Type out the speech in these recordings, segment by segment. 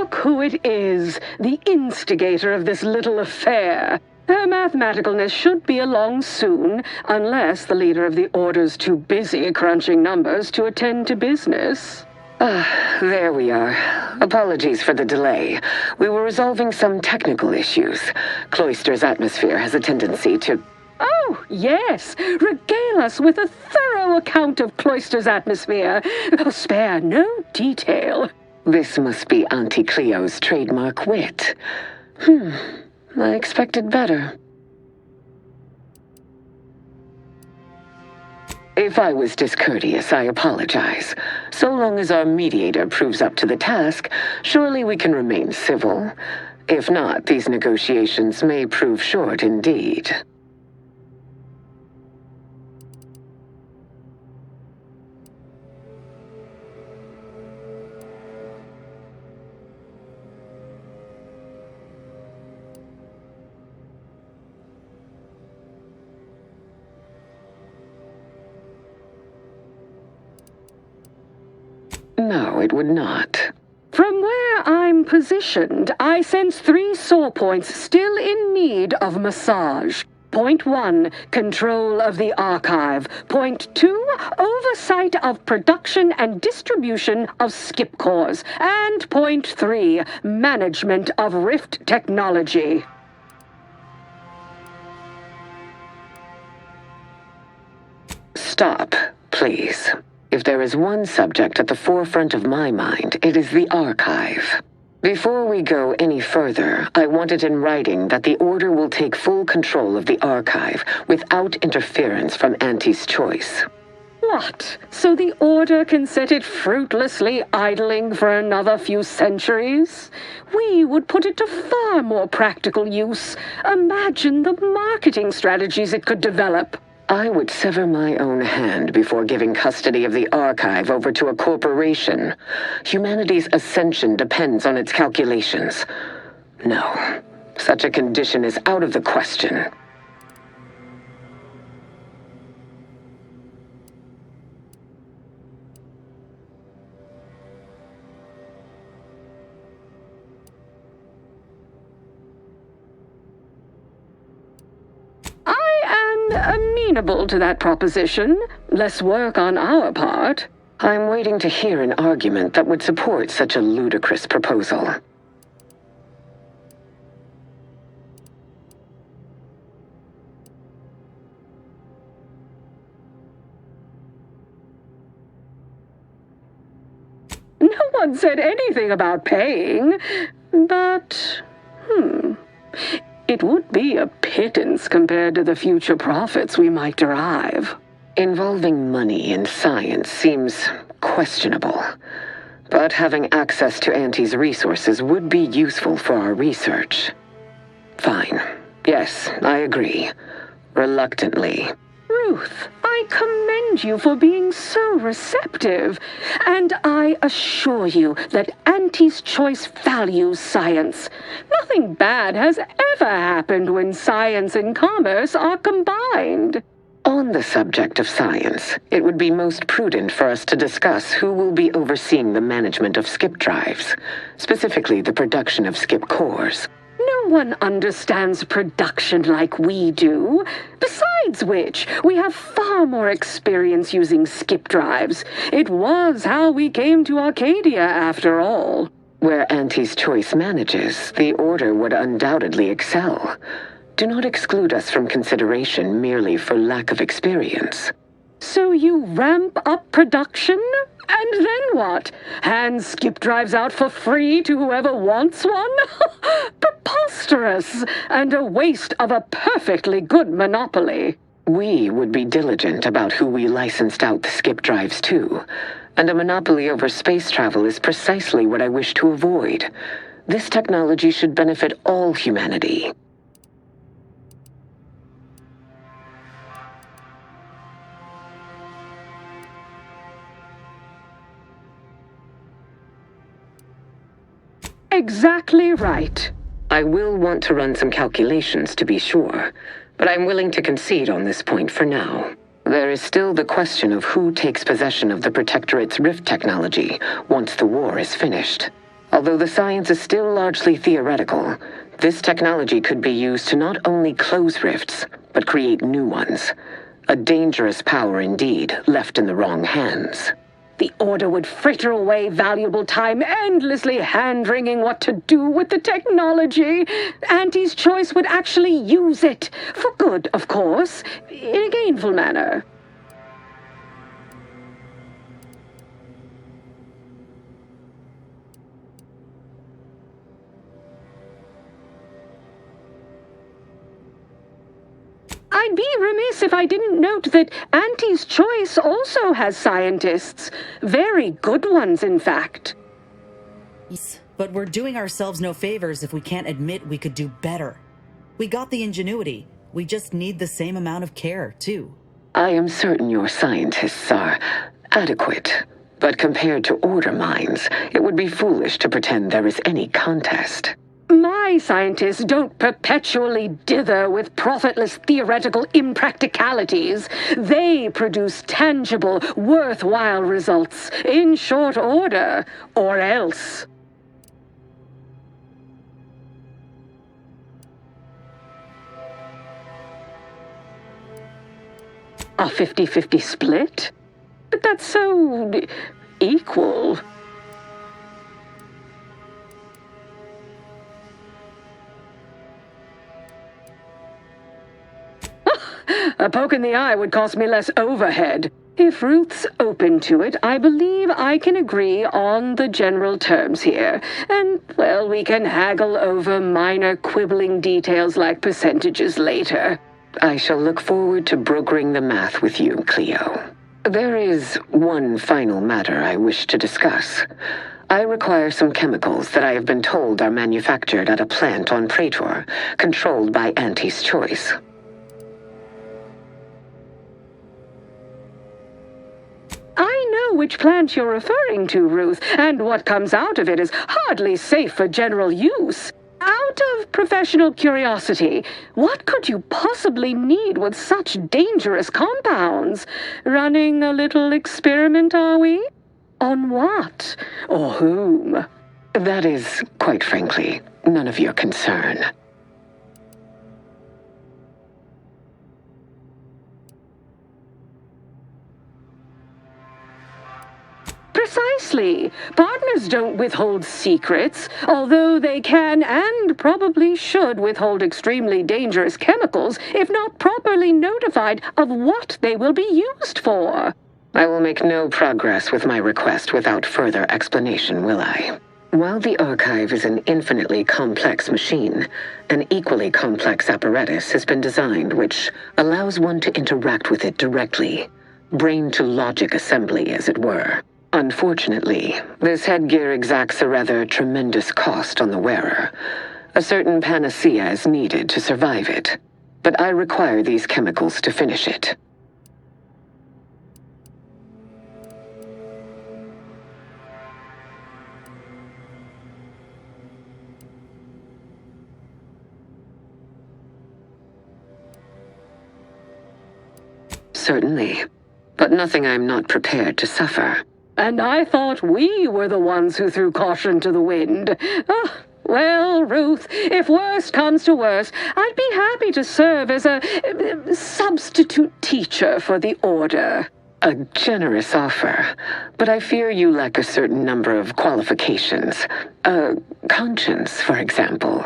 look who it is, the instigator of this little affair. Her mathematicalness should be along soon, unless the leader of the Order's too busy crunching numbers to attend to business. There we are. Apologies for the delay. We were resolving some technical issues. Cloister's atmosphere has a tendency to... Oh, yes. Regale us with a thorough account of Cloister's atmosphere. Spare no detail. This must be Auntie Cleo's trademark wit. I expected better. If I was discourteous, I apologize. So long as our mediator proves up to the task, surely we can remain civil. If not, these negotiations may prove short indeed. No, it would not. From where I'm positioned, I sense 3 sore points still in need of massage. Point 1, control of the archive. Point 2, oversight of production and distribution of skip cores. And point 3, management of Rift technology. Stop, please. If there is one subject at the forefront of my mind, it is the archive. Before we go any further, I want it in writing that the Order will take full control of the archive without interference from Auntie's Choise. What? So the Order can set it fruitlessly idling for another few centuries? We would put it to far more practical use. Imagine the marketing strategies it could develop. I would sever my own hand before giving custody of the archive over to a corporation. Humanity's ascension depends on its calculations. No, such a condition is out of the question. Amenable to that proposition. Less work on our part. I'm waiting to hear an argument that would support such a ludicrous proposal. No one said anything about paying, but, it would be a pittance compared to the future profits we might derive. Involving money in science seems questionable, but having access to Auntie's resources would be useful for our research. Fine. Yes, I agree. Reluctantly. Ruth, I commend you for being so receptive, and I assure you that Auntie's Choise values science. Nothing bad has ever happened when science and commerce are combined. On the subject of science, it would be most prudent for us to discuss who will be overseeing the management of skip drives, specifically the production of skip cores. No one understands production like we do. Besides which, we have far more experience using skip drives. It was how we came to Arcadia, after all. Where Auntie's Choise manages, the Order would undoubtedly excel. Do not exclude us from consideration merely for lack of experience. So you ramp up production? And then what? Hand skip drives out for free to whoever wants one? Preposterous, and a waste of a perfectly good monopoly. We would be diligent about who we licensed out the skip drives to, and a monopoly over space travel is precisely what I wish to avoid. This technology should benefit all humanity. Exactly right. I will want to run some calculations to be sure, but I'm willing to concede on this point for now. There is still the question of who takes possession of the Protectorate's Rift technology once the war is finished. Although the science is still largely theoretical, this technology could be used to not only close rifts, but create new ones. A dangerous power indeed, left in the wrong hands. The Order would fritter away valuable time endlessly hand-wringing what to do with the technology. Auntie's Choise would actually use it. For good, of course. In a gainful manner. I'd be remiss if I didn't note that Auntie's Choise also has scientists. Very good ones, in fact. But we're doing ourselves no favors if we can't admit we could do better. We got the ingenuity. We just need the same amount of care, too. I am certain your scientists are adequate. But compared to Order minds, it would be foolish to pretend there is any contest. My scientists don't perpetually dither with profitless theoretical impracticalities. They produce tangible, worthwhile results in short order, or else. A 50-50 split? But that's so equal. A poke in the eye would cost me less overhead. If Ruth's open to it, I believe I can agree on the general terms here. And, well, we can haggle over minor quibbling details like percentages later. I shall look forward to brokering the math with you, Cleo. There is one final matter I wish to discuss. I require some chemicals that I have been told are manufactured at a plant on Praetor, controlled by Auntie's Choise. I know which plant you're referring to, Ruth, and what comes out of it is hardly safe for general use. Out of professional curiosity, what could you possibly need with such dangerous compounds? Running a little experiment, are we? On what? Or whom? That is, quite frankly, none of your concern. Precisely. Partners don't withhold secrets, although they can and probably should withhold extremely dangerous chemicals if not properly notified of what they will be used for. I will make no progress with my request without further explanation, will I? While the archive is an infinitely complex machine, an equally complex apparatus has been designed which allows one to interact with it directly. Brain-to-logic assembly, as it were. Unfortunately, this headgear exacts a rather tremendous cost on the wearer. A certain panacea is needed to survive it, but I require these chemicals to finish it. Certainly, but nothing I'm not prepared to suffer. And I thought we were the ones who threw caution to the wind. Well, Ruth, if worst comes to worst, I'd be happy to serve as a substitute teacher for the Order. A generous offer, but I fear you lack a certain number of qualifications. Conscience, for example.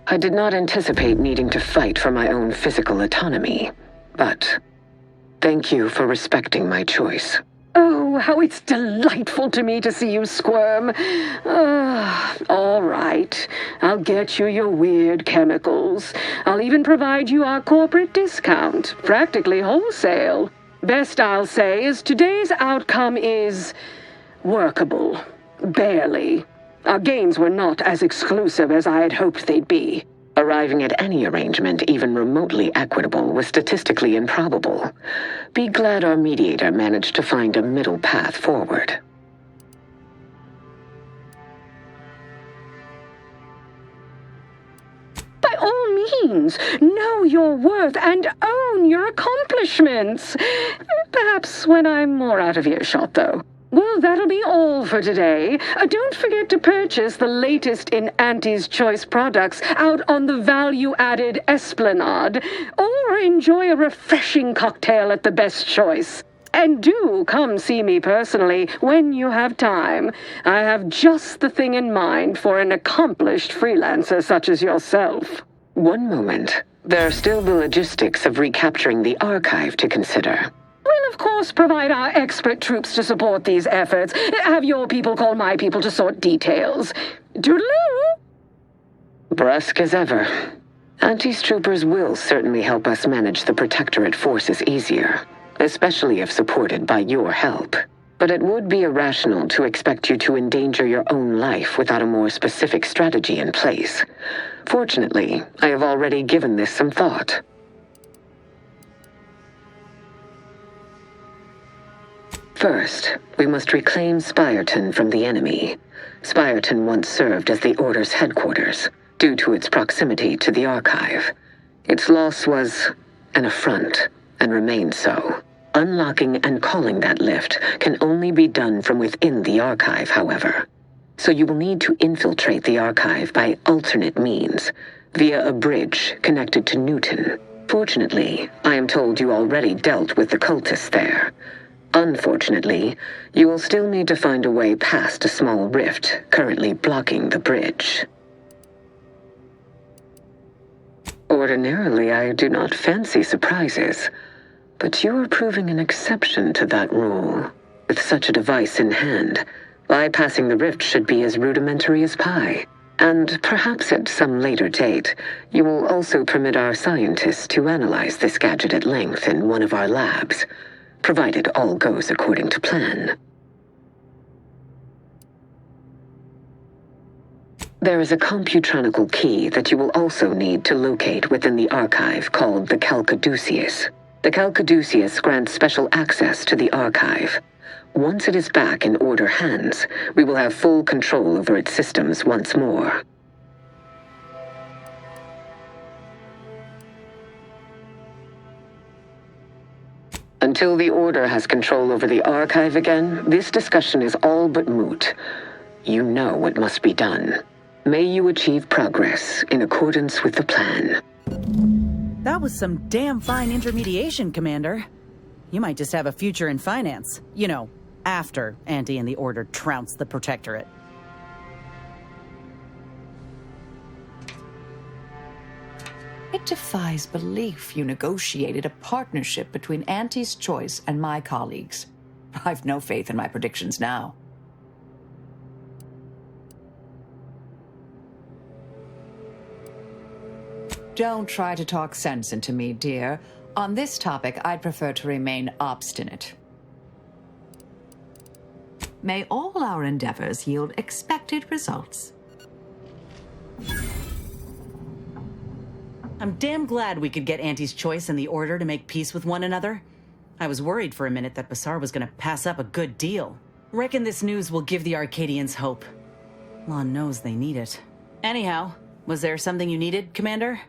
I did not anticipate needing to fight for my own physical autonomy, but thank you for respecting my choice. Oh, how it's delightful to me to see you squirm. All right. I'll get you your weird chemicals. I'll even provide you our corporate discount, practically wholesale. Best I'll say is today's outcome is workable. Barely. Our gains were not as exclusive as I had hoped they'd be. Arriving at any arrangement even remotely equitable was statistically improbable. Be glad our mediator managed to find a middle path forward. all means, know your worth and own your accomplishments. Perhaps when I'm more out of earshot, though. Well, that'll be all for today. Don't forget to purchase the latest in Auntie's Choice products out on the value-added Esplanade, or enjoy a refreshing cocktail at the best choice. And do come see me personally when you have time. I have just the thing in mind for an accomplished freelancer such as yourself. One moment. There are still the logistics of recapturing the archive to consider. We'll of course provide our expert troops to support these efforts. Have your people call my people to sort details. Toodaloo! Brusque as ever. Auntie's troopers will certainly help us manage the Protectorate forces easier, especially if supported by your help. But it would be irrational to expect you to endanger your own life without a more specific strategy in place. Fortunately, I have already given this some thought. First, we must reclaim Spyreton from the enemy. Spyreton once served as the Order's headquarters, due to its proximity to the Archive. Its loss was an affront, and remains so. Unlocking and calling that lift can only be done from within the Archive, however. So you will need to infiltrate the Archive by alternate means, via a bridge connected to Newton. Fortunately, I am told you already dealt with the cultists there. Unfortunately, you will still need to find a way past a small rift currently blocking the bridge. Ordinarily, I do not fancy surprises, but you are proving an exception to that rule. With such a device in hand, bypassing the rift should be as rudimentary as pie. And perhaps at some later date, you will also permit our scientists to analyze this gadget at length in one of our labs, provided all goes according to plan. There is a computronical key that you will also need to locate within the archive called the Calcaduceus. The Calcaduceus grants special access to the archive. Once it is back in Order hands, we will have full control over its systems once more. Until the Order has control over the archive again, this discussion is all but moot. You know what must be done. May you achieve progress in accordance with the plan. That was some damn fine intermediation, Commander. You might just have a future in finance. You know, after Auntie and the Order trounce the Protectorate. It defies belief you negotiated a partnership between Auntie's Choice and my colleagues. I've no faith in my predictions now. Don't try to talk sense into me, dear. On this topic, I'd prefer to remain obstinate. May all our endeavors yield expected results. I'm damn glad we could get Auntie's Choice and the Order to make peace with one another. I was worried for a minute that Basar was gonna pass up a good deal. Reckon this news will give the Arcadians hope. Lon knows they need it. Anyhow, was there something you needed, Commander?